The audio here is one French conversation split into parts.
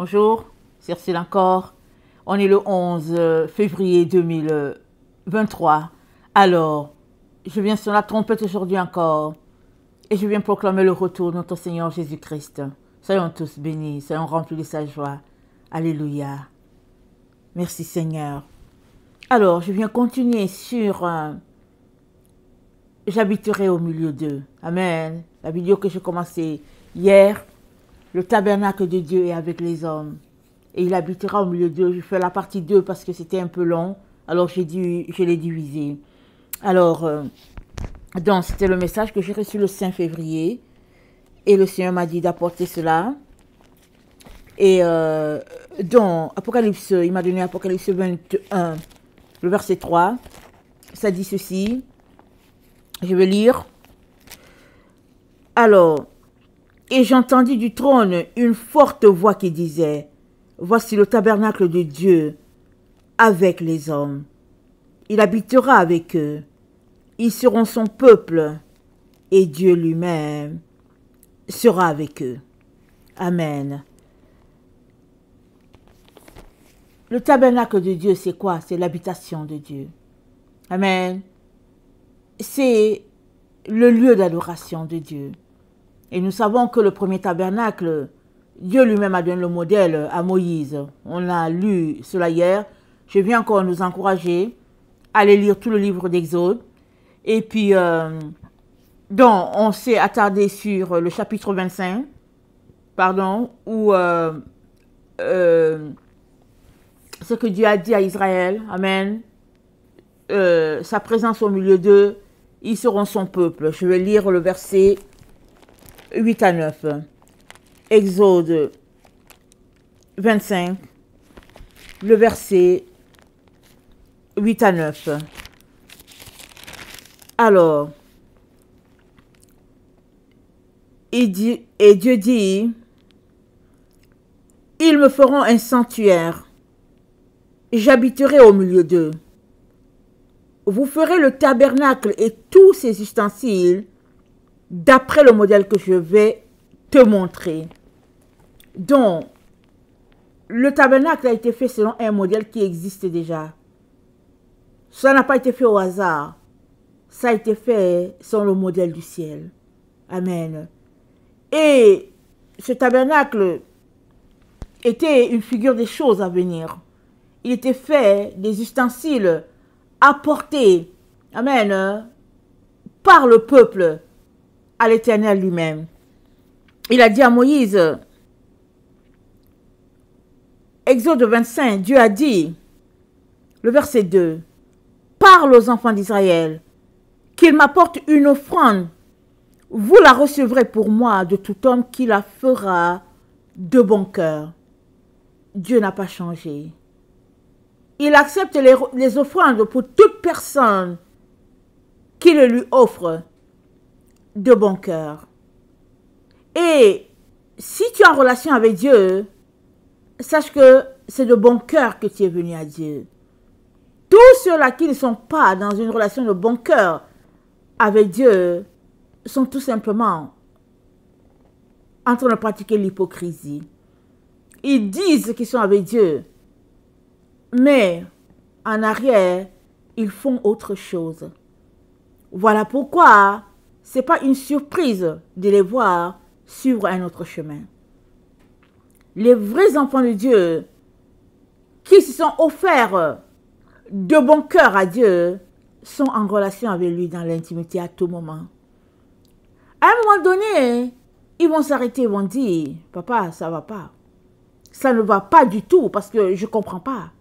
Bonjour, c'est Ursule encore. On est le 11 février 2023. Alors, je viens sur la trompette aujourd'hui encore et je viens proclamer le retour de notre Seigneur Jésus-Christ. Soyons tous bénis, soyons remplis de sa joie. Alléluia. Merci Seigneur. Alors, je viens continuer sur j'habiterai au milieu d'eux. Amen. La vidéo que j'ai commencée hier. Le tabernacle de Dieu est avec les hommes. Et il habitera au milieu d'eux. Je fais la partie 2 parce que c'était un peu long. Alors je l'ai divisé. Alors, donc c'était le message que j'ai reçu le 5 février. Et le Seigneur m'a dit d'apporter cela. Et donc, Apocalypse, il m'a donné Apocalypse 21, le verset 3. Ça dit ceci. Je vais lire. Alors, et j'entendis du trône une forte voix qui disait, « Voici le tabernacle de Dieu avec les hommes. Il habitera avec eux. Ils seront son peuple et Dieu lui-même sera avec eux. » Amen. Le tabernacle de Dieu, c'est quoi? C'est l'habitation de Dieu. Amen. C'est le lieu d'adoration de Dieu. Et nous savons que le premier tabernacle, Dieu lui-même a donné le modèle à Moïse. On a lu cela hier. Je viens encore nous encourager à aller lire tout le livre d'Exode. Et puis, donc, on s'est attardé sur le chapitre 25, pardon, où ce que Dieu a dit à Israël, Amen, sa présence au milieu d'eux, ils seront son peuple. Je vais lire le verset 8 à 9. Exode 25, le verset 8 à 9. Alors, et Dieu dit, « Ils me feront un sanctuaire, j'habiterai au milieu d'eux. Vous ferez le tabernacle et tous ses ustensiles, d'après le modèle que je vais te montrer. » Donc, le tabernacle a été fait selon un modèle qui existe déjà. Ça n'a pas été fait au hasard. Ça a été fait selon le modèle du ciel. Amen. Et ce tabernacle était une figure des choses à venir. Il était fait des ustensiles apportés, amen, par le peuple à l'Éternel lui-même. Il a dit à Moïse, Exode 25, Dieu a dit, le verset 2, « Parle aux enfants d'Israël, qu'ils m'apportent une offrande. Vous la recevrez pour moi de tout homme qui la fera de bon cœur. » Dieu n'a pas changé. Il accepte les offrandes pour toute personne qui le lui offre de bon cœur. Et si tu es en relation avec Dieu, sache que c'est de bon cœur que tu es venu à Dieu. Tous ceux-là qui ne sont pas dans une relation de bon cœur avec Dieu sont tout simplement en train de pratiquer l'hypocrisie. Ils disent qu'ils sont avec Dieu, mais en arrière, ils font autre chose. Voilà pourquoi ce n'est pas une surprise de les voir suivre un autre chemin. Les vrais enfants de Dieu qui se sont offerts de bon cœur à Dieu sont en relation avec lui dans l'intimité à tout moment. À un moment donné, ils vont s'arrêter, ils vont dire, « Papa, ça ne va pas. Ça ne va pas du tout parce que je ne comprends pas.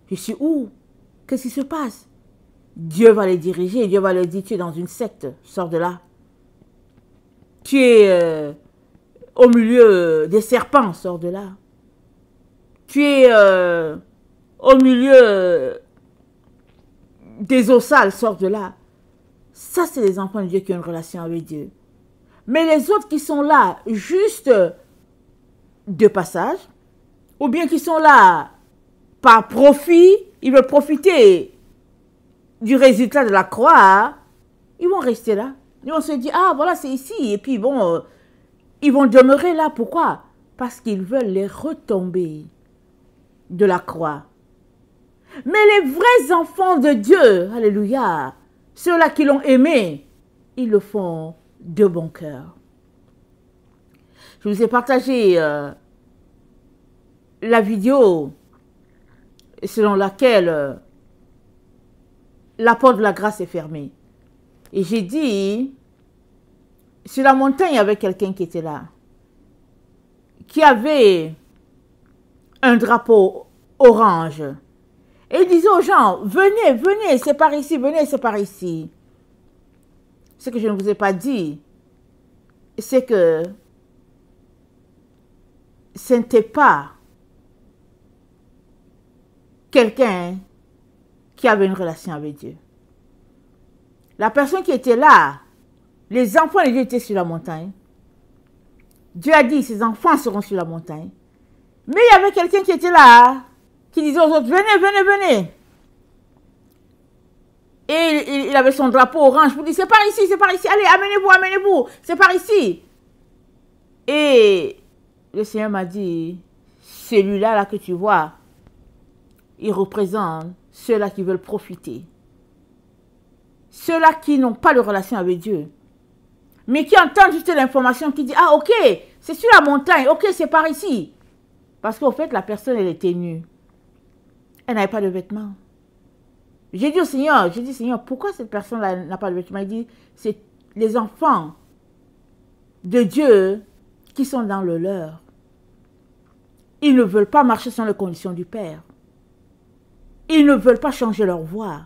Je suis où? Qu'est-ce qui se passe? » Dieu va les diriger, Dieu va leur dire, « Tu es dans une secte, sors de là. Tu es au milieu des serpents, sors de là. Tu es au milieu des eaux sales, sors de là. » Ça, c'est les enfants de Dieu qui ont une relation avec Dieu. Mais les autres qui sont là juste de passage, ou bien qui sont là par profit, ils veulent profiter du résultat de la croix, ils vont rester là. Ils vont se dire, ah voilà, c'est ici. Et puis bon, ils vont demeurer là. Pourquoi? parce qu'ils veulent les retomber de la croix. Mais les vrais enfants de Dieu, alléluia, ceux-là qui l'ont aimé, ils le font de bon cœur. Je vous ai partagé la vidéo selon laquelle la porte de la grâce est fermée. Et j'ai dit, sur la montagne, il y avait quelqu'un qui était là, qui avait un drapeau orange. Et il disait aux gens, venez, venez, c'est par ici, venez, c'est par ici. Ce que je ne vous ai pas dit, c'est que ce n'était pas quelqu'un qui avait une relation avec Dieu. La personne qui était là, les enfants de Dieu étaient sur la montagne. Dieu a dit, ses enfants seront sur la montagne. Mais il y avait quelqu'un qui était là, qui disait aux autres, venez, venez, venez. Et il avait son drapeau orange pour dire, c'est par ici, allez, amenez-vous, amenez-vous, c'est par ici. Et le Seigneur m'a dit, celui-là là que tu vois, il représente ceux-là qui veulent profiter. Ceux-là qui n'ont pas de relation avec Dieu. Mais qui entendent juste l'information, qui dit, ah ok, c'est sur la montagne, ok, c'est par ici. Parce qu'au fait, la personne, elle était nue. Elle n'avait pas de vêtements. J'ai dit au Seigneur, Seigneur, pourquoi cette personne-là n'a pas de vêtements? Il dit, c'est les enfants de Dieu qui sont dans le leur. Ils ne veulent pas marcher selon les conditions du Père. Ils ne veulent pas changer leur voie.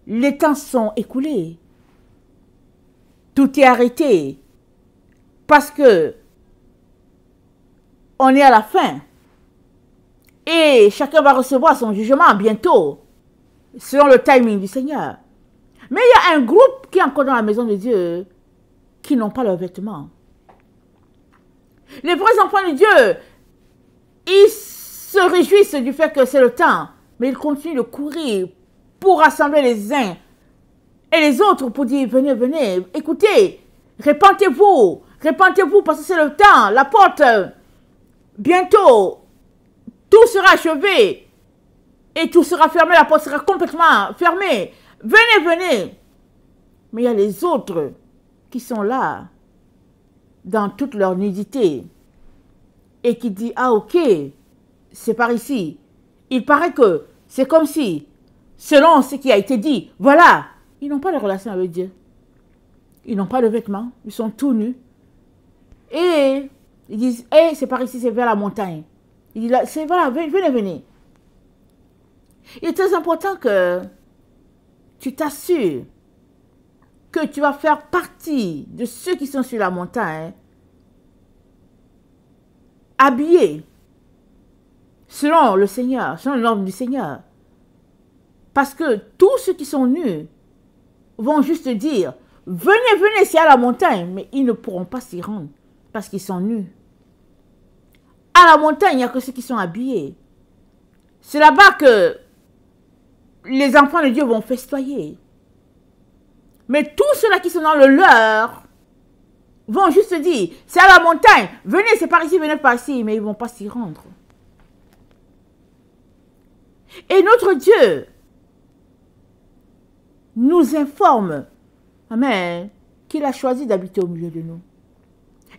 Les temps sont écoulés. Tout est arrêté. Parce que on est à la fin. Et chacun va recevoir son jugement bientôt, selon le timing du Seigneur. Mais il y a un groupe qui est encore dans la maison de Dieu, qui n'ont pas leurs vêtements. Les vrais enfants de Dieu, ils se réjouissent du fait que c'est le temps, mais ils continuent de courir pour rassembler les uns et les autres pour dire, venez, venez, écoutez, répentez-vous parce que c'est le temps, la porte, bientôt, tout sera achevé et tout sera fermé, la porte sera complètement fermée. Venez, venez. Mais il y a les autres qui sont là, dans toute leur nudité, et qui disent, ah ok, c'est par ici. Il paraît que c'est comme si, selon ce qui a été dit, voilà, ils n'ont pas de relation avec Dieu. Ils n'ont pas de vêtements, ils sont tout nus. Et ils disent, hey, c'est par ici, c'est vers la montagne. Il dit, là, c'est voilà, venez, venez. Il est très important que tu t'assures que tu vas faire partie de ceux qui sont sur la montagne, habillés selon le Seigneur, selon l'ordre du Seigneur. Parce que tous ceux qui sont nus vont juste dire, venez, venez, c'est à la montagne, mais ils ne pourront pas s'y rendre parce qu'ils sont nus. À la montagne, il n'y a que ceux qui sont habillés. C'est là-bas que les enfants de Dieu vont festoyer. Mais tous ceux-là qui sont dans le leur vont juste dire, c'est à la montagne, venez, c'est par ici, venez par ici, mais ils ne vont pas s'y rendre. Et notre Dieu nous informe, amen, qu'il a choisi d'habiter au milieu de nous.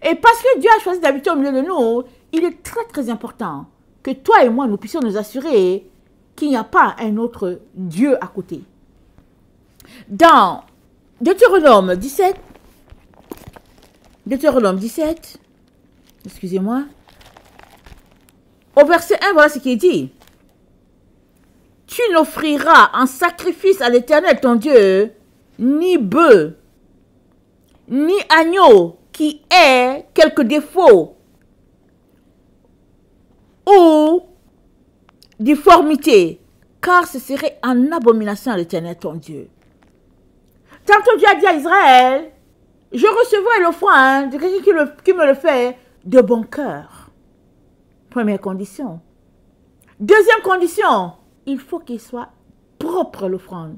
Et parce que Dieu a choisi d'habiter au milieu de nous, il est très très important que toi et moi, nous puissions nous assurer qu'il n'y a pas un autre Dieu à côté. Dans Deutéronome 17, excusez-moi, au verset 1, voilà ce qui est dit. Tu n'offriras en sacrifice à l'Éternel ton Dieu ni bœuf, ni agneau qui ait quelque défaut ou difformité, car ce serait en abomination à l'Éternel ton Dieu. Tantôt Dieu a dit à Israël, je recevrai l'offrande de quelqu'un qui me le fait de bon cœur. Première condition. Deuxième condition, il faut qu'il soit propre l'offrande.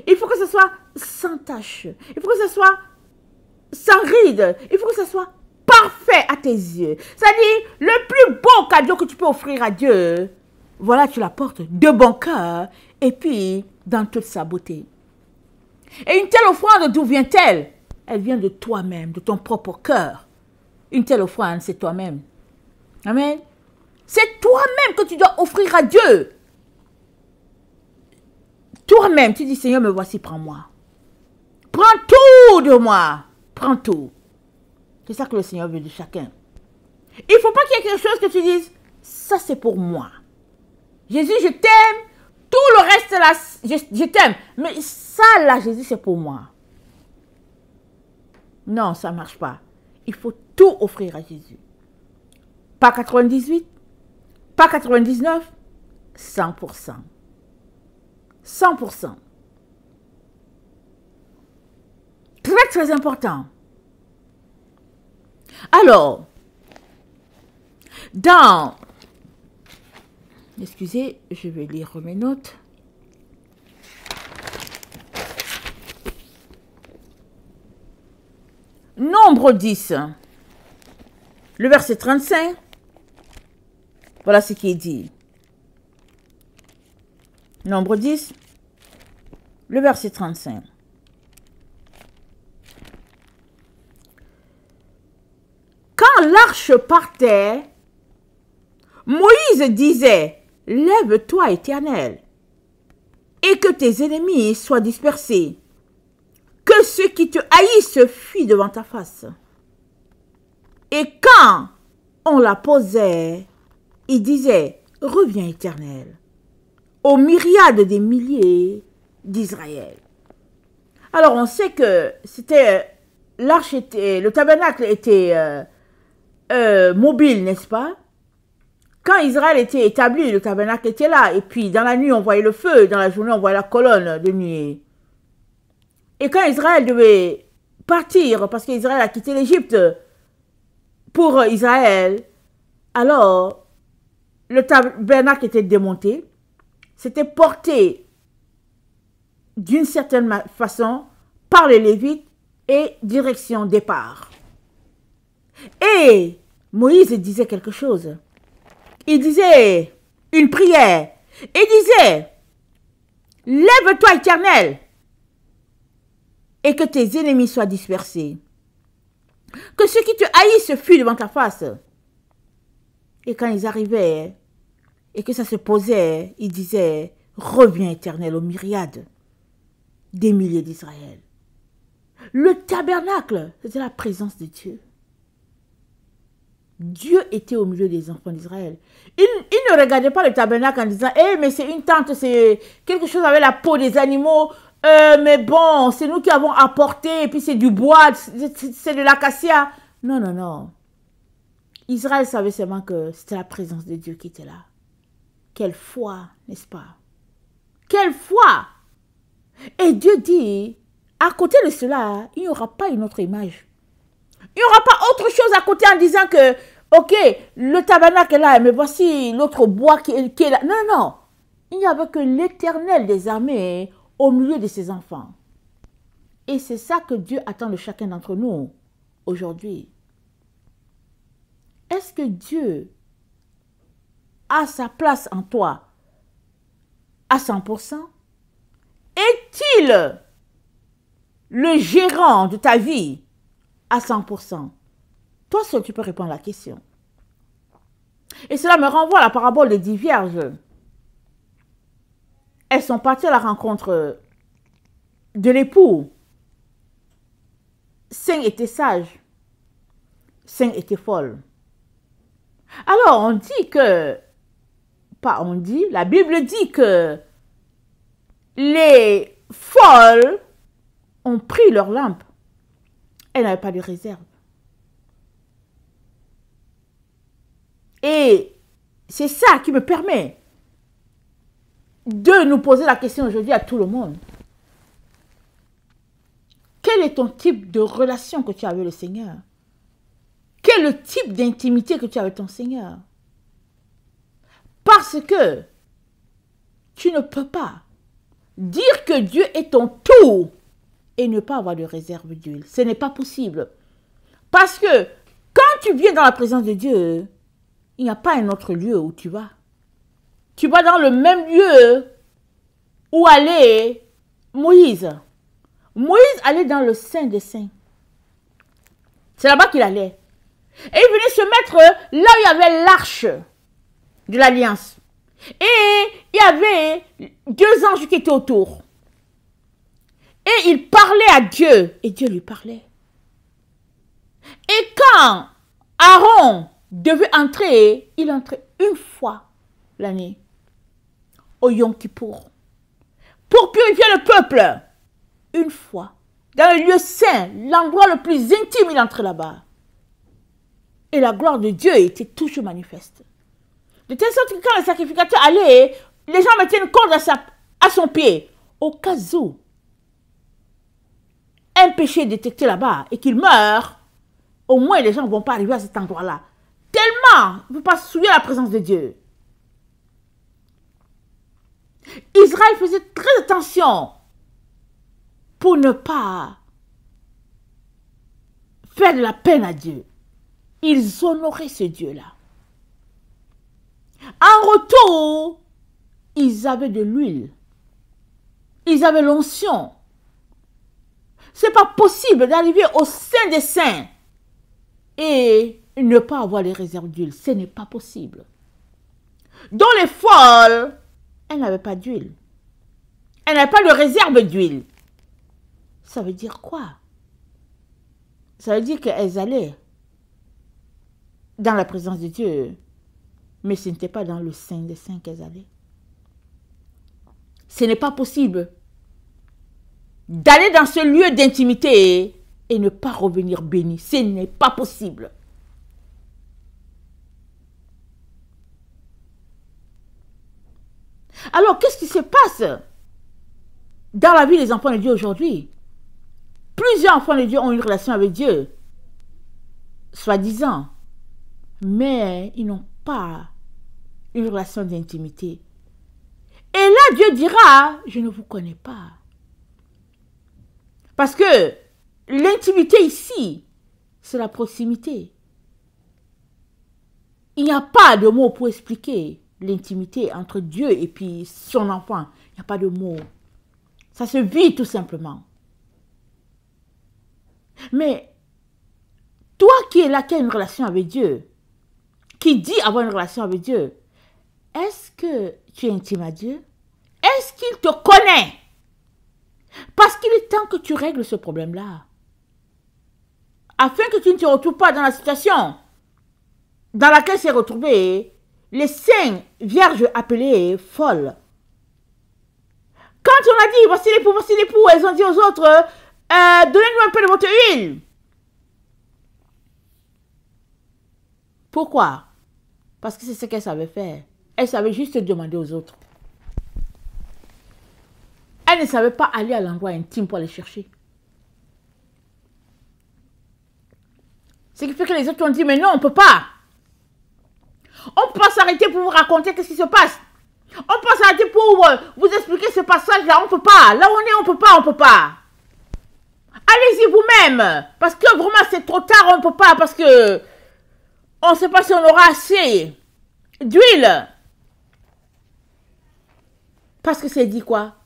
Il faut que ce soit sans tache. Il faut que ce soit sans ride. Il faut que ce soit parfait à tes yeux. C'est-à-dire, le plus beau cadeau que tu peux offrir à Dieu, voilà, tu l'apportes de bon cœur et puis dans toute sa beauté. Et une telle offrande, d'où vient-elle? Elle vient de toi-même, de ton propre cœur. Une telle offrande, c'est toi-même. Amen. C'est toi-même que tu dois offrir à Dieu. Toi-même, tu dis, Seigneur, me voici, prends-moi. Prends tout de moi. Prends tout. C'est ça que le Seigneur veut de chacun. Il ne faut pas qu'il y ait quelque chose que tu dises, ça c'est pour moi. Jésus, je t'aime. Tout le reste là, je t'aime. Mais ça là, Jésus, c'est pour moi. Non, ça ne marche pas. Il faut tout offrir à Jésus. Pas 98, pas 99, 100%. 100%. Très, très important. Alors, excusez, je vais lire mes notes. Nombre 10, le verset 35, voilà ce qui est dit. Nombre 10, le verset 35. Quand l'arche partait, Moïse disait, « Lève-toi, Éternel, et que tes ennemis soient dispersés, que ceux qui te haïssent fuient devant ta face. » Et quand on la posait, il disait, « Reviens, Éternel, aux myriades des milliers d'Israël. » Alors, on sait que c'était, l'arche était, le tabernacle était mobile, n'est-ce pas? Quand Israël était établi, le tabernacle était là. Et puis, dans la nuit, on voyait le feu. Dans la journée, on voyait la colonne de nuée. Et quand Israël devait partir, parce qu'Israël a quitté l'Égypte pour Israël, alors, le tabernacle était démonté. C'était porté d'une certaine façon par les Lévites et direction départ. Et Moïse disait quelque chose. Il disait une prière. Il disait, « Lève-toi, Éternel, et que tes ennemis soient dispersés. Que ceux qui te haïssent fuient devant ta face. » Et quand ils arrivaient et que ça se posait, il disait, « Reviens, Éternel, aux myriades des milliers d'Israël. » Le tabernacle, c'était la présence de Dieu. Dieu était au milieu des enfants d'Israël. Il ne regardait pas le tabernacle en disant, « Eh, mais c'est une tente, c'est quelque chose avec la peau des animaux. Mais bon, c'est nous qui avons apporté, et puis c'est du bois, c'est de l'acacia. » Non, non, non. Israël savait seulement que c'était la présence de Dieu qui était là. Quelle foi, n'est-ce pas? Quelle foi! Et Dieu dit, à côté de cela, il n'y aura pas une autre image. Il n'y aura pas autre chose à côté en disant que, ok, le tabernacle est là, mais voici l'autre bois qui est là. Non, non, non. Il n'y avait que l'Éternel des armées au milieu de ses enfants. Et c'est ça que Dieu attend de chacun d'entre nous aujourd'hui. Est-ce que Dieu a sa place en toi à 100%? Est-il le gérant de ta vie à 100%? Toi seul, tu peux répondre à la question. Et cela me renvoie à la parabole des 10 vierges. Elles sont parties à la rencontre de l'époux. 5 étaient sages. 5 étaient folles. Alors, on dit que, pas on dit, la Bible dit que les folles ont pris leur lampe. Elles n'avaient pas de réserve. Et c'est ça qui me permet de nous poser la question aujourd'hui à tout le monde. Quel est ton type de relation que tu as avec le Seigneur? Quel est le type d'intimité que tu as avec ton Seigneur? Parce que tu ne peux pas dire que Dieu est ton tout et ne pas avoir de réserve d'huile. Ce n'est pas possible. Parce que quand tu viens dans la présence de Dieu, il n'y a pas un autre lieu où tu vas. Tu vas dans le même lieu où allait Moïse. Moïse allait dans le Saint des Saints. C'est là-bas qu'il allait. Et il venait se mettre là où il y avait l'arche de l'Alliance. Et il y avait 2 anges qui étaient autour. Et il parlait à Dieu. Et Dieu lui parlait. Et quand Aaron devait entrer, il entrait une fois l'année au Yom Kippour. Pour purifier le peuple. Une fois. Dans le lieu saint, l'endroit le plus intime, il entrait là-bas. Et la gloire de Dieu était toujours manifeste. De telle sorte que quand le sacrificateur allait, les gens mettaient une corde à son pied. Au cas où un péché est détecté là-bas et qu'il meurt, au moins les gens ne vont pas arriver à cet endroit-là. Tellement il ne faut pas se souvenir de la présence de Dieu. Israël faisait très attention pour ne pas faire de la peine à Dieu. Ils honoraient ce Dieu-là. En retour, ils avaient de l'huile. Ils avaient l'onction. Ce n'est pas possible d'arriver au sein des saints et ne pas avoir les réserves d'huile. Ce n'est pas possible. Dans les folles, elles n'avaient pas d'huile. Elles n'avaient pas de réserve d'huile. Ça veut dire quoi? Ça veut dire qu'elles allaient dans la présence de Dieu, mais ce n'était pas dans le Saint des Saints qu'elles allaient. Ce n'est pas possible d'aller dans ce lieu d'intimité et ne pas revenir béni. Ce n'est pas possible. Alors, qu'est-ce qui se passe dans la vie des enfants de Dieu aujourd'hui? Plusieurs enfants de Dieu ont une relation avec Dieu, soi-disant, mais ils n'ont pas une relation d'intimité. Et là, Dieu dira, je ne vous connais pas. Parce que l'intimité ici, c'est la proximité. Il n'y a pas de mots pour expliquer l'intimité entre Dieu et puis son enfant. Il n'y a pas de mots. Ça se vit tout simplement. Mais toi qui es là, qui as une relation avec Dieu, qui dit avoir une relation avec Dieu, est-ce que tu es intime à Dieu? Est-ce qu'il te connaît? Parce qu'il est temps que tu règles ce problème-là. Afin que tu ne te retrouves pas dans la situation dans laquelle s'est retrouvée les 5 vierges appelées folles. Quand on a dit, voici l'époux, elles ont dit aux autres, donnez-nous un peu de votre huile. Pourquoi? Parce que c'est ce qu'elles savaient faire. Elles savaient juste demander aux autres. Elles ne savaient pas aller à l'endroit intime pour aller chercher. Ce qui fait que les autres ont dit, mais non, on ne peut pas. On ne peut pas s'arrêter pour vous raconter ce qui se passe. On ne peut pas s'arrêter pour vous expliquer ce passage-là. On ne peut pas. Là où on est, on ne peut pas, on ne peut pas. Allez-y vous-même. Parce que vraiment, c'est trop tard, on ne peut pas. Parce que on ne sait pas si on aura assez d'huile. Parce que c'est dit quoi?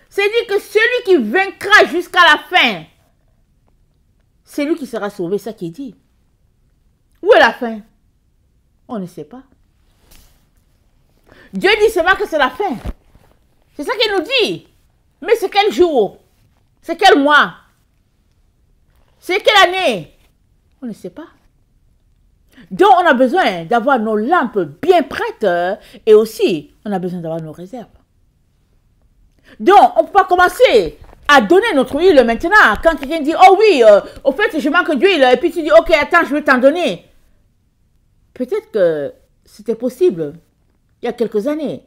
C'est dit que celui qui vaincra jusqu'à la fin, c'est lui qui sera sauvé. C'est ça qui est dit. Où est la fin? On ne sait pas. Dieu dit seulement que c'est la fin. C'est ça qu'il nous dit. Mais c'est quel jour? C'est quel mois? C'est quelle année? On ne sait pas. Donc on a besoin d'avoir nos lampes bien prêtes et aussi on a besoin d'avoir nos réserves. Donc on ne peut pas commencer à donner notre huile maintenant. Quand quelqu'un dit, oh oui, au fait je manque d'huile, et puis tu dis, ok, attends, je vais t'en donner. Peut-être que c'était possible il y a quelques années.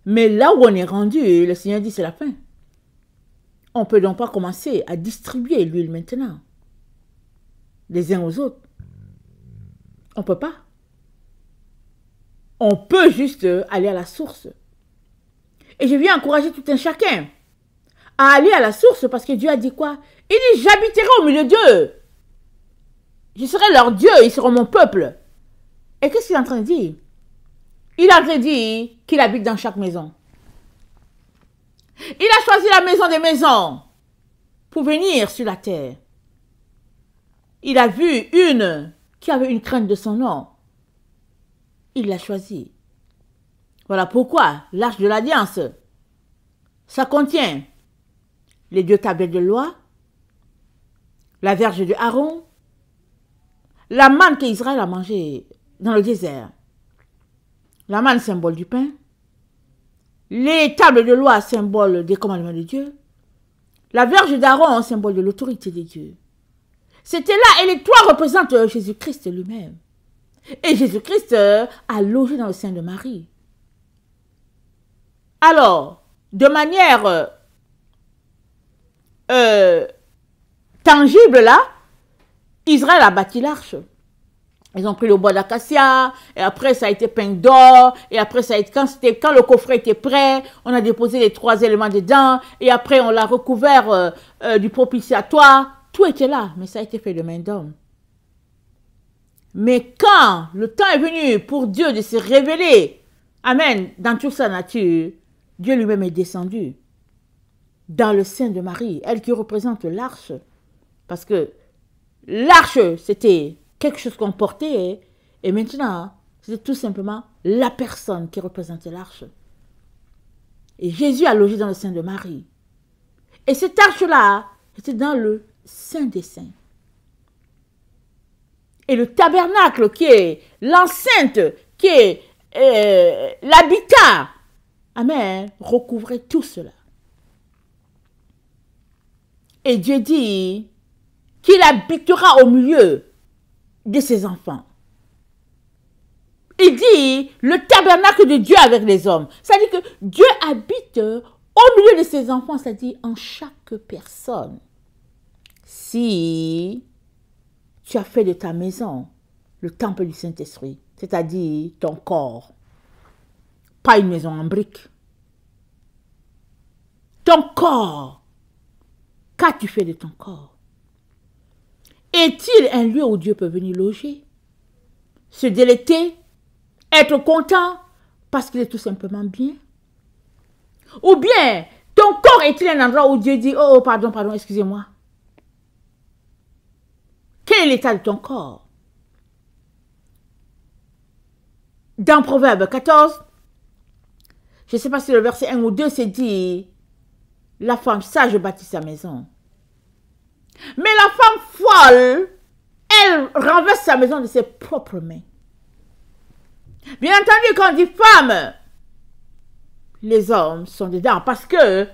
Mais là où on est rendu, le Seigneur dit c'est la fin. On ne peut donc pas commencer à distribuer l'huile maintenant. Les uns aux autres. On ne peut pas. On peut juste aller à la source. Et je viens encourager tout un chacun à aller à la source parce que Dieu a dit quoi? Il dit, j'habiterai au milieu d'eux. Je serai leur Dieu, ils seront mon peuple. Et qu'est-ce qu'il est en train de dire? Il est en train de dire qu'il habite dans chaque maison. Il a choisi la maison des maisons pour venir sur la terre. Il a vu une qui avait une crainte de son nom. Il l'a choisie. Voilà pourquoi l'arche de l'alliance, ça contient les 2 tablettes de loi, la verge de Aaron, la manne qu'Israël a mangée dans le désert. La manne, symbole du pain. Les tables de loi, symbole des commandements de Dieu. La verge d'Aaron, symbole de l'autorité de Dieu. C'était là, et les 3 représentent Jésus-Christ lui-même. Et Jésus-Christ a logé dans le sein de Marie. Alors, de manière tangible là, Israël a bâti l'arche. Ils ont pris le bois d'acacia, et après ça a été peint d'or, et après ça a été, quand le coffret était prêt, on a déposé les 3 éléments dedans, et après on l'a recouvert du propitiatoire. Tout était là, mais ça a été fait de main d'homme. Mais quand le temps est venu pour Dieu de se révéler, amen, dans toute sa nature, Dieu lui-même est descendu dans le sein de Marie, elle qui représente l'arche. Parce que l'arche, c'était quelque chose qu'on portait, et maintenant, c'était tout simplement la personne qui représentait l'arche. Et Jésus a logé dans le sein de Marie. Et cette arche-là, était dans le Saint des Saints. Et le tabernacle, qui est l'enceinte, qui est l'habitat, amen, recouvrait tout cela. Et Dieu dit qu'il habitera au milieu de ses enfants. Il dit le tabernacle de Dieu avec les hommes. C'est-à-dire que Dieu habite au milieu de ses enfants, c'est-à-dire en chaque personne. Si tu as fait de ta maison le temple du Saint-Esprit, c'est-à-dire ton corps, pas une maison en briques. Ton corps, qu'as-tu fait de ton corps? Est-il un lieu où Dieu peut venir loger, se délecter, être content parce qu'il est tout simplement bien? Ou bien, ton corps est-il un endroit où Dieu dit, oh, pardon, excusez-moi. Quel est l'état de ton corps? Dans Proverbe 14, je ne sais pas si le verset 1 ou 2, c'est dit, la femme sage bâtit sa maison. Mais la femme folle, elle renverse sa maison de ses propres mains. Bien entendu, quand on dit femme, les hommes sont dedans. Parce que,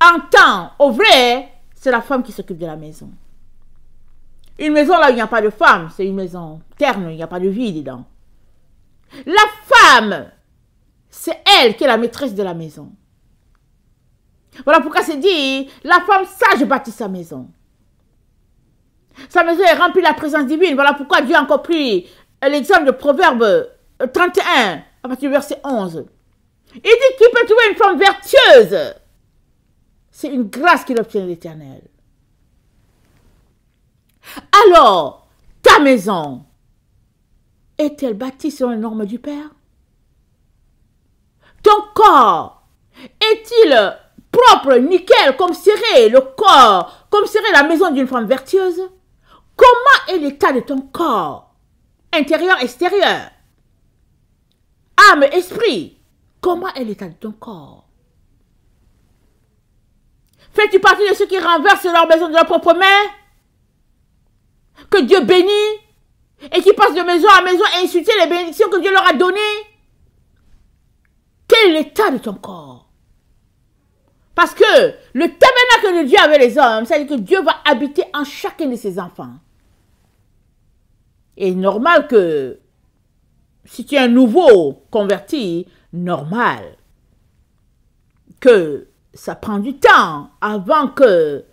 en temps, au vrai, c'est la femme qui s'occupe de la maison. Une maison là où il n'y a pas de femme, c'est une maison terne, il n'y a pas de vie dedans. La femme, c'est elle qui est la maîtresse de la maison. Voilà pourquoi c'est dit, la femme sage bâtit sa maison. Sa maison est remplie de la présence divine. Voilà pourquoi Dieu a encore pris l'exemple de Proverbe 31, à partir du verset 11. Il dit qu'il peut trouver une femme vertueuse. C'est une grâce qu'il obtient de l'Éternel. Alors, ta maison est-elle bâtie selon les normes du Père? Ton corps est-il propre, nickel, comme serait le corps, comme serait la maison d'une femme vertueuse? Comment est l'état de ton corps? Intérieur, extérieur. Âme, esprit. Comment est l'état de ton corps? Fais-tu partie de ceux qui renversent leur maison de leur propre main? Que Dieu bénit et qui passent de maison à maison et insulter les bénédictions que Dieu leur a données? Quel est l'état de ton corps? Parce que le tabernacle de Dieu avec les hommes, c'est-à-dire que Dieu va habiter en chacun de ses enfants. Et normal que si tu es un nouveau converti, normal que ça prend du temps avant que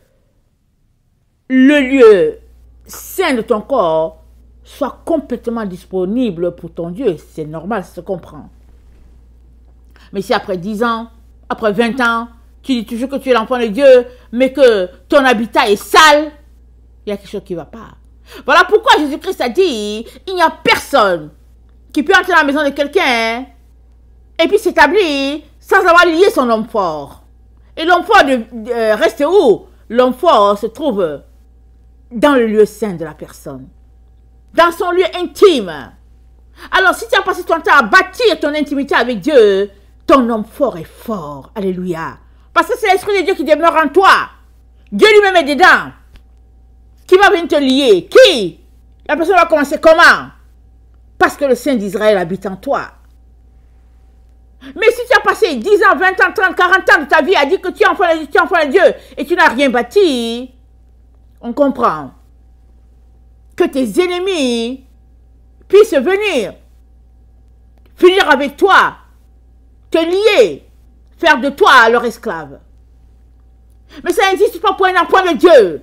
le lieu saint de ton corps soit complètement disponible pour ton Dieu. C'est normal, ça se comprend. Mais si après 10 ans, après 20 ans, tu dis toujours que tu es l'enfant de Dieu, mais que ton habitat est sale, il y a quelque chose qui ne va pas. Voilà pourquoi Jésus-Christ a dit, il n'y a personne qui peut entrer dans la maison de quelqu'un et puis s'établir sans avoir lié son homme fort. Et l'homme fort reste où? L'homme fort se trouve dans le lieu saint de la personne, dans son lieu intime. Alors, si tu as passé ton temps à bâtir ton intimité avec Dieu, ton homme fort est fort. Alléluia. Parce que c'est l'Esprit de Dieu qui demeure en toi. Dieu lui-même est dedans. Qui va venir te lier? Qui? La personne va commencer comment? Parce que le Saint d'Israël habite en toi. Mais si tu as passé 10 ans, 20 ans, 30, 40 ans de ta vie à dire que tu es enfant de Dieu, tu es enfant de Dieu, et tu n'as rien bâti, on comprend que tes ennemis puissent venir, finir avec toi, te lier, faire de toi leur esclave. Mais ça n'existe pas pour un enfant de Dieu.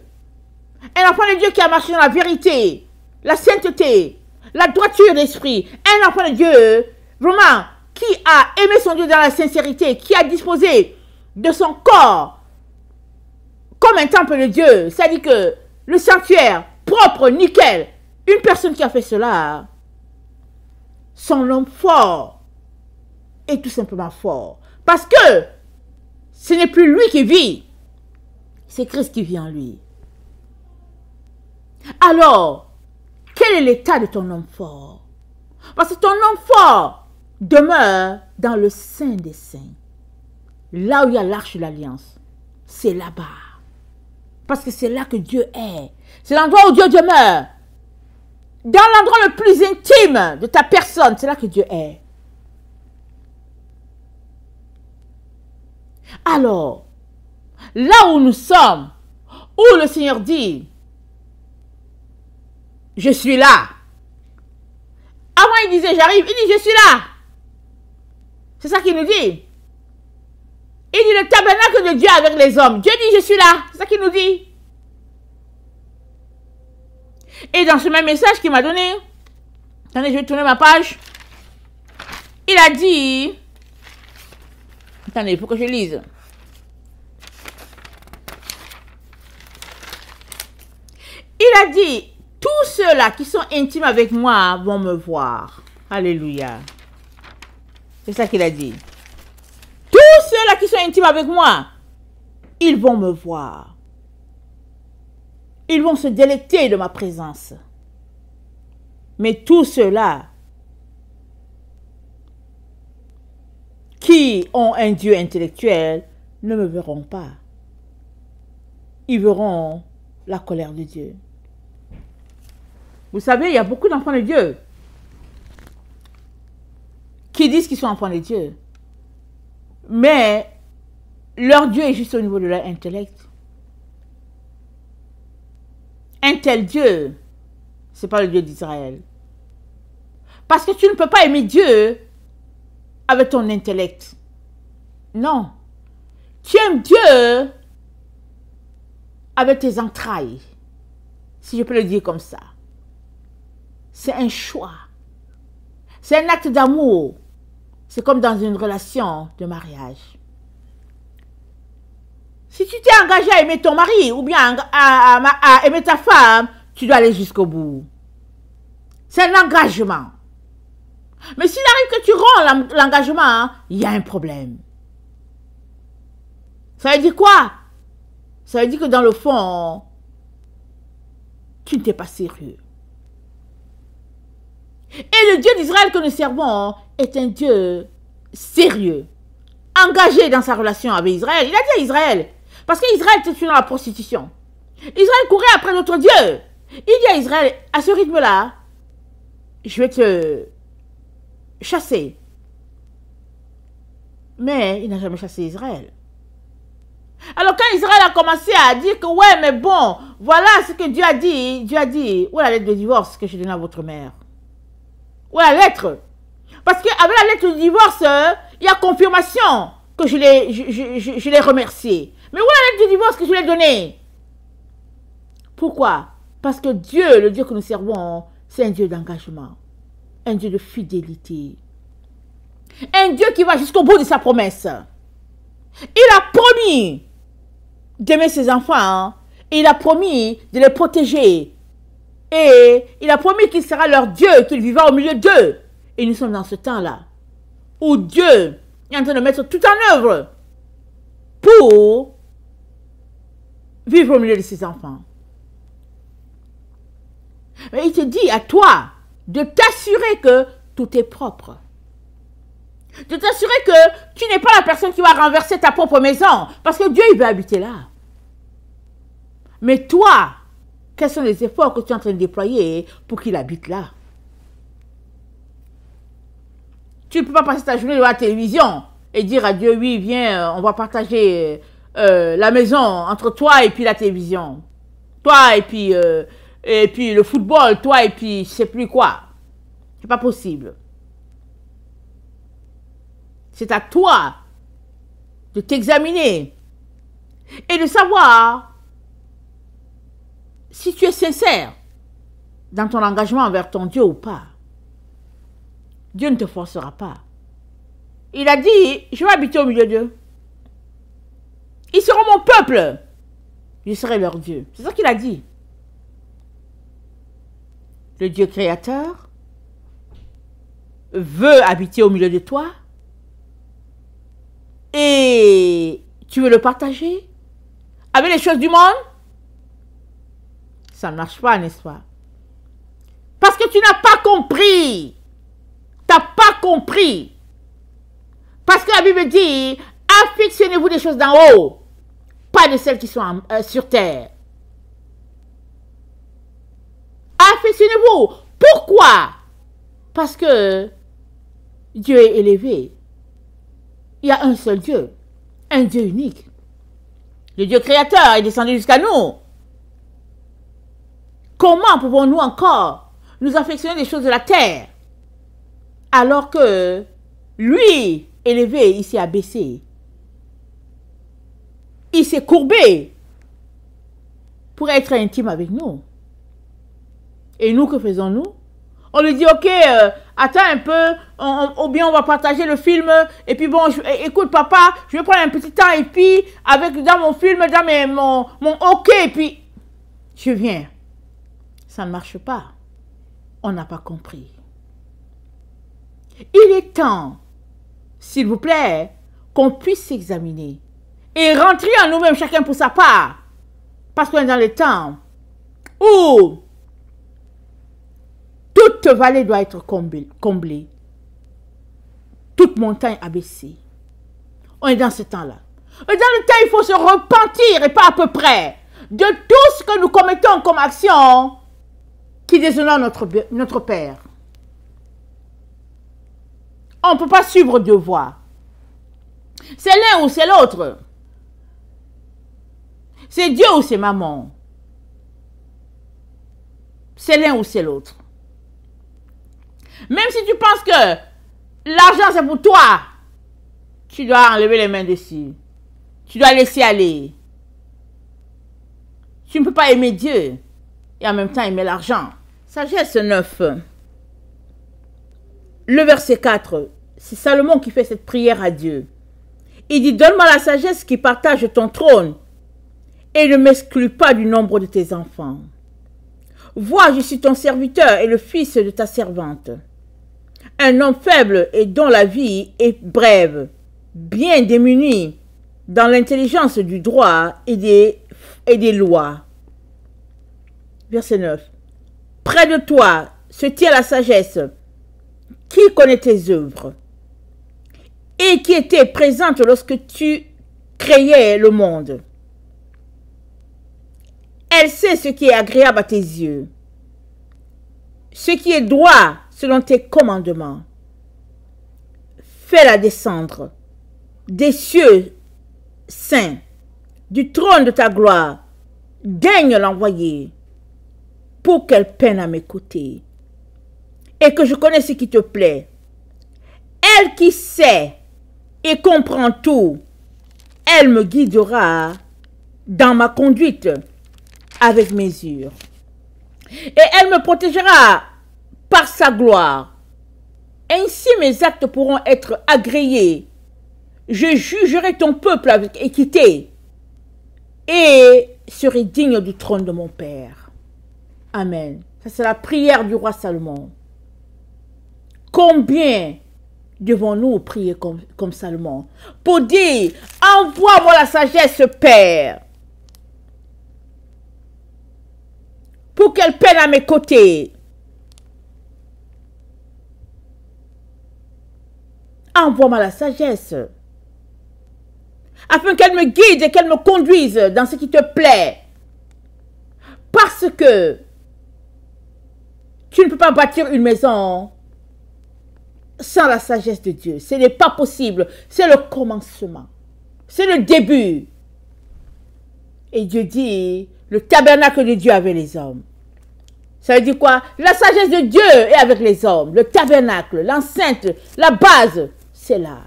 Un enfant de Dieu qui a marché dans la vérité, la sainteté, la droiture d'esprit. Un enfant de Dieu, vraiment, qui a aimé son Dieu dans la sincérité, qui a disposé de son corps comme un temple de Dieu. C'est-à-dire que le sanctuaire, propre, nickel. Une personne qui a fait cela, son homme fort est tout simplement fort. Parce que ce n'est plus lui qui vit, c'est Christ qui vit en lui. Alors, quel est l'état de ton homme fort? Parce que ton homme fort demeure dans le Saint des Saints. Là où il y a l'arche de l'Alliance, c'est là-bas. Parce que c'est là que Dieu est. C'est l'endroit où Dieu demeure. Dans l'endroit le plus intime de ta personne, c'est là que Dieu est. Alors, là où nous sommes, où le Seigneur dit, je suis là. Avant, il disait, j'arrive. Il dit, je suis là. C'est ça qu'il nous dit. Il dit, le tabernacle de Dieu avec les hommes. Dieu dit, je suis là. C'est ça qu'il nous dit. Et dans ce même message qu'il m'a donné, attendez, je vais tourner ma page. Il a dit, attendez, il faut que je lise. Il a dit, tous ceux-là qui sont intimes avec moi vont me voir. Alléluia. C'est ça qu'il a dit. Tous ceux-là qui sont intimes avec moi, ils vont me voir. Ils vont se délecter de ma présence. Mais tous ceux-là qui ont un Dieu intellectuel ne me verront pas. Ils verront la colère de Dieu. Vous savez, il y a beaucoup d'enfants de Dieu qui disent qu'ils sont enfants de Dieu. Mais leur Dieu est juste au niveau de leur intellect. Un tel Dieu, ce n'est pas le Dieu d'Israël. Parce que tu ne peux pas aimer Dieu avec ton intellect. Non. Tu aimes Dieu avec tes entrailles, si je peux le dire comme ça. C'est un choix. C'est un acte d'amour. C'est comme dans une relation de mariage. Si tu t'es engagé à aimer ton mari ou bien à aimer ta femme, tu dois aller jusqu'au bout. C'est un engagement. Mais s'il arrive que tu romps l'engagement, il y a un problème. Ça veut dire quoi? Ça veut dire que dans le fond, tu n'étais pas sérieux. Et le Dieu d'Israël que nous servons est un Dieu sérieux, engagé dans sa relation avec Israël. Il a dit à Israël, parce qu'Israël était dans la prostitution. Israël courait après notre Dieu. Il dit à Israël, à ce rythme-là, je vais te chasser. Mais il n'a jamais chassé Israël. Alors quand Israël a commencé à dire que ouais, mais bon, voilà ce que Dieu a dit, où est la lettre de divorce que j'ai donnée à votre mère? Où est la lettre? Parce qu'avec la lettre de divorce, il y a confirmation que je l'ai remercié. Mais où est la lettre de divorce que je lui ai donnée? Pourquoi? Parce que Dieu, le Dieu que nous servons, c'est un Dieu d'engagement, un Dieu de fidélité, un Dieu qui va jusqu'au bout de sa promesse. Il a promis d'aimer ses enfants, et il a promis de les protéger Et il a promis qu'il sera leur Dieu, qu'il vivra au milieu d'eux. Et nous sommes dans ce temps-là où Dieu est en train de mettre tout en œuvre pour vivre au milieu de ses enfants. Mais il te dit à toi de t'assurer que tout est propre. De t'assurer que tu n'es pas la personne qui va renverser ta propre maison. Parce que Dieu, il veut habiter là. Mais toi, quels sont les efforts que tu es en train de déployer pour qu'il habite là? Tu ne peux pas passer ta journée devant la télévision et dire à Dieu, oui, viens, on va partager la maison entre toi et puis la télévision. Toi et puis le football, toi et puis je ne sais plus quoi. C'est pas possible. C'est à toi de t'examiner et de savoir si tu es sincère dans ton engagement envers ton Dieu ou pas. Dieu ne te forcera pas. Il a dit, je vais habiter au milieu d'eux. Ils seront mon peuple. Je serai leur Dieu. C'est ça qu'il a dit. Le Dieu créateur veut habiter au milieu de toi. Et tu veux le partager avec les choses du monde? Ça ne marche pas, n'est-ce pas? Parce que tu n'as pas compris. Tu n'as pas compris. Parce que la Bible dit, affectionnez-vous des choses d'en haut, pas de celles qui sont sur terre. Affectionnez-vous. Pourquoi? Parce que Dieu est élevé. Il y a un seul Dieu, un Dieu unique. Le Dieu créateur est descendu jusqu'à nous. Comment pouvons-nous encore nous affectionner des choses de la terre alors que lui, élevé, il s'est abaissé. Il s'est courbé pour être intime avec nous. Et nous, que faisons-nous? On lui dit, ok, attends un peu, ou bien on va partager le film, et puis bon, écoute papa, je vais prendre un petit temps, et puis, dans mon film, dans mon ok, et puis, je viens. Ça ne marche pas. On n'a pas compris. Il est temps, s'il vous plaît, qu'on puisse s'examiner et rentrer en nous-mêmes, chacun pour sa part. Parce qu'on est dans le temps où toute vallée doit être comblée. Toute montagne abaissée. On est dans ce temps-là. Et dans le temps, il faut se repentir, et pas à peu près, de tout ce que nous commettons comme action qui déshonore notre Père. On ne peut pas suivre deux voies. C'est l'un ou c'est l'autre. C'est Dieu ou c'est maman. C'est l'un ou c'est l'autre. Même si tu penses que l'argent c'est pour toi, tu dois enlever les mains dessus. Tu dois laisser aller. Tu ne peux pas aimer Dieu et en même temps aimer l'argent. Sagesse 9. Le verset 4, c'est Salomon qui fait cette prière à Dieu. Il dit, donne-moi la sagesse qui partage ton trône et ne m'exclus pas du nombre de tes enfants. Vois, je suis ton serviteur et le fils de ta servante. Un homme faible et dont la vie est brève, bien démuni dans l'intelligence du droit et des lois. Verset 9. Près de toi se tient la sagesse, qui connaît tes œuvres et qui était présente lorsque tu créais le monde. Elle sait ce qui est agréable à tes yeux, ce qui est droit selon tes commandements. Fais-la descendre des cieux saints, du trône de ta gloire, daigne l'envoyer pour qu'elle peine à m'écouter et que je connaisse ce qui te plaît. Elle qui sait et comprend tout, elle me guidera dans ma conduite avec mesure. Et elle me protégera par sa gloire. Ainsi mes actes pourront être agréés. Je jugerai ton peuple avec équité et serai digne du trône de mon Père. Amen. C'est la prière du roi Salomon. Combien devons-nous prier comme Salomon pour dire, envoie-moi la sagesse, Père, pour qu'elle peine à mes côtés. Envoie-moi la sagesse, afin qu'elle me guide et qu'elle me conduise dans ce qui te plaît. Parce que tu ne peux pas bâtir une maison sans la sagesse de Dieu. Ce n'est pas possible. C'est le commencement. C'est le début. Et Dieu dit, le tabernacle de Dieu avec les hommes. Ça veut dire quoi? La sagesse de Dieu est avec les hommes. Le tabernacle, l'enceinte, la base, c'est là.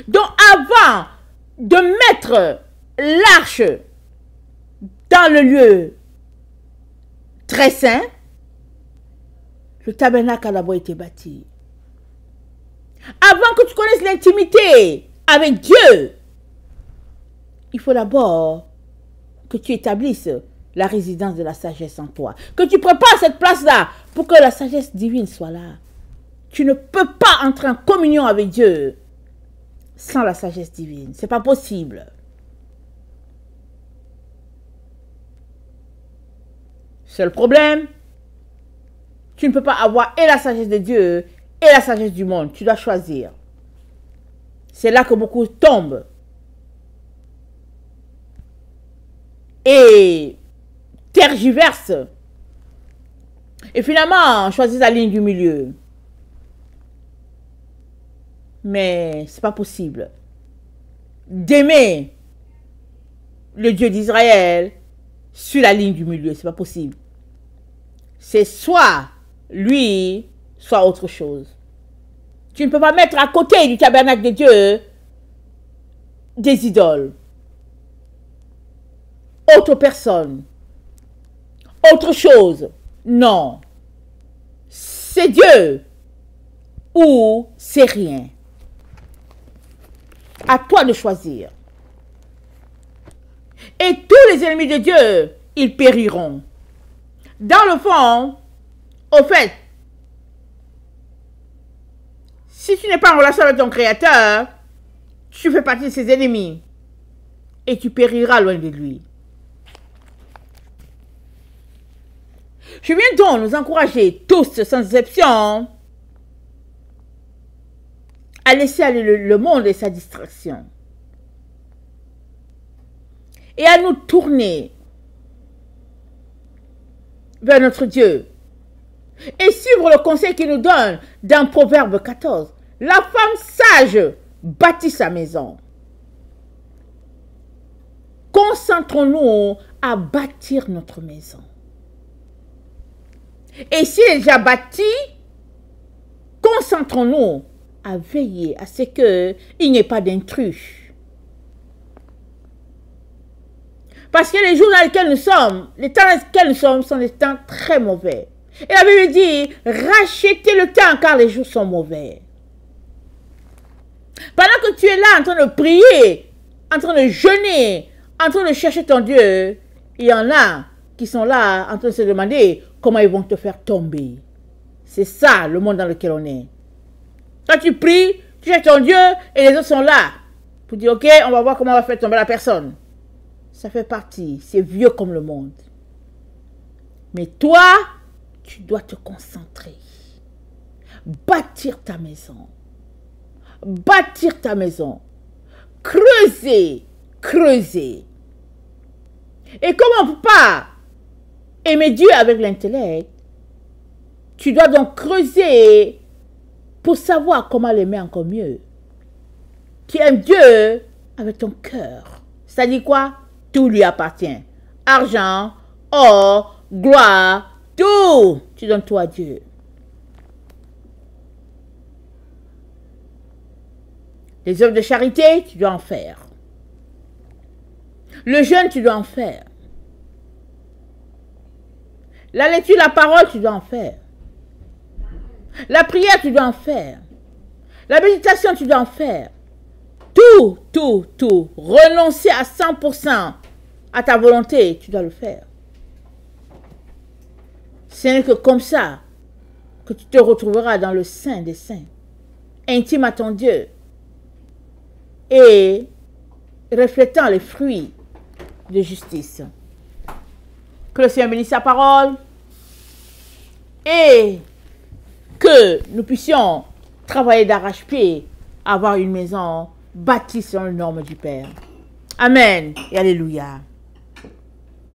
Donc avant de mettre l'arche dans le lieu très saint, le tabernacle a d'abord été bâti. Avant que tu connaisses l'intimité avec Dieu, il faut d'abord que tu établisses la résidence de la sagesse en toi. Que tu prépares cette place-là pour que la sagesse divine soit là. Tu ne peux pas entrer en communion avec Dieu sans la sagesse divine. Ce n'est pas possible. Seul problème, tu ne peux pas avoir et la sagesse de Dieu et la sagesse du monde. Tu dois choisir. C'est là que beaucoup tombent. Et tergiversent. Et finalement, choisissent la ligne du milieu. Mais ce n'est pas possible d'aimer le Dieu d'Israël sur la ligne du milieu. Ce n'est pas possible. C'est soit lui, soit autre chose. Tu ne peux pas mettre à côté du tabernacle de Dieu des idoles. Autre personne. Autre chose. Non. C'est Dieu ou c'est rien. À toi de choisir. Et tous les ennemis de Dieu, ils périront. Dans le fond, au fait, si tu n'es pas en relation avec ton Créateur, tu fais partie de ses ennemis. Et tu périras loin de lui. Je viens donc nous encourager tous, sans exception, à laisser aller le monde et sa distraction. Et à nous tourner vers notre Dieu. Et suivre le conseil qu'il nous donne dans Proverbe 14. La femme sage bâtit sa maison. Concentrons-nous à bâtir notre maison. Et si elle est déjà bâtie, concentrons-nous à veiller à ce qu'il n'y ait pas d'intrus. Parce que les jours dans lesquels nous sommes, les temps dans lesquels nous sommes sont des temps très mauvais. Et la Bible dit, rachetez le temps car les jours sont mauvais. Pendant que tu es là en train de prier, en train de jeûner, en train de chercher ton Dieu, il y en a qui sont là en train de se demander comment ils vont te faire tomber. C'est ça le monde dans lequel on est. Quand tu pries, tu cherches ton Dieu et les autres sont là pour dire ok, on va voir comment on va faire tomber la personne. Ça fait partie, c'est vieux comme le monde. Mais toi, tu dois te concentrer. Bâtir ta maison. Bâtir ta maison. Creuser. Creuser. Et comme on ne peut pas aimer Dieu avec l'intellect, tu dois donc creuser pour savoir comment l'aimer encore mieux. Tu aimes Dieu avec ton cœur. C'est-à-dire quoi? Tout lui appartient. Argent, or, gloire, tout. Tu donnes tout à Dieu. Les œuvres de charité, tu dois en faire. Le jeûne, tu dois en faire. La lecture de la parole, tu dois en faire. La prière, tu dois en faire. La méditation, tu dois en faire. Tout, tout, tout. Renoncer à 100% à ta volonté, tu dois le faire. Ce n'est que comme ça que tu te retrouveras dans le Saint des Saints, intime à ton Dieu et reflétant les fruits de justice. Que le Seigneur bénisse sa parole et que nous puissions travailler d'arrache-pied, avoir une maison bâtie selon les normes du Père. Amen et alléluia.